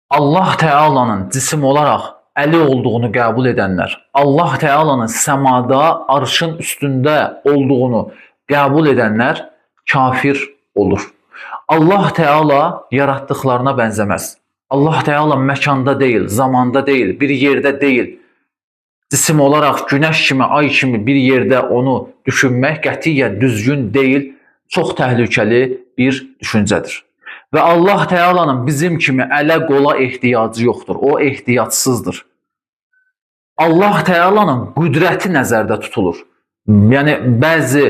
Allah Teala'nın cisim olarak əli olduğunu qəbul edənlər, Allah Teala'nın səmada, arşın üstündə olduğunu qəbul edənlər kafir olur. Allah Teala yaratdıklarına bənzəməz. Allah Teala məkanda deyil, zamanda deyil, bir yerdə deyil. Cisim olarak güneş kimi, ay kimi bir yerdə onu düşünmək qətiyyən düzgün deyil, çox təhlükəli bir düşüncədir. Və Allah Teala'nın bizim kimi ələ qola ehtiyacı yoxdur. O ehtiyacsızdır. Allah Teala'nın qüdrəti nəzərdə tutulur. Yəni bəzi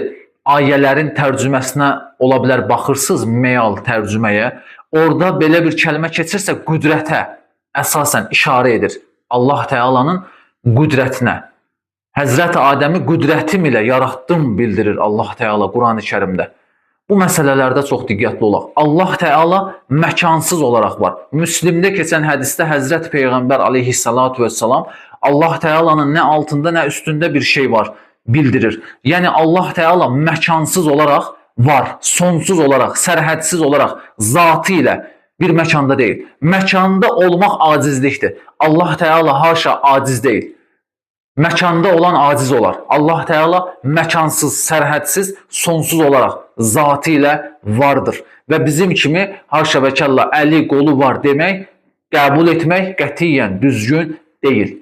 ayələrin tərcüməsinə ola bilər baxırsınız meal tərcüməyə. Orada belə bir kəlmə keçirsə qüdrətə əsasən işarə edir. Allah Teala'nın qüdrətinə. Həzrət Adəmi qüdrətim ilə yaratdım bildirir Allah Teala Quran-ı Kərimdə. Bu məsələlərdə çox diqqətli olaq. Allah Teala məkansız olaraq var. Müslimdə keçən hədisdə Həzrət Peyğəmbər aleyhissalatu vesselam Allah Teala'nın nə altında nə üstündə bir şey var bildirir. Yəni Allah Teala məkansız olaraq var, sonsuz olaraq, sərhədsiz olaraq zatı ilə bir məkanda deyil. Məkanda olmaq acizlikdir. Allah Teala haşa aciz deyil. Məkanda olan aciz olar. Allah Teala məkansız, sərhədsiz, sonsuz olaraq zatı ilə vardır. Və bizim kimi haşa və kəlla əli, qolu var demək, qəbul etmək qətiyyən düzgün deyil.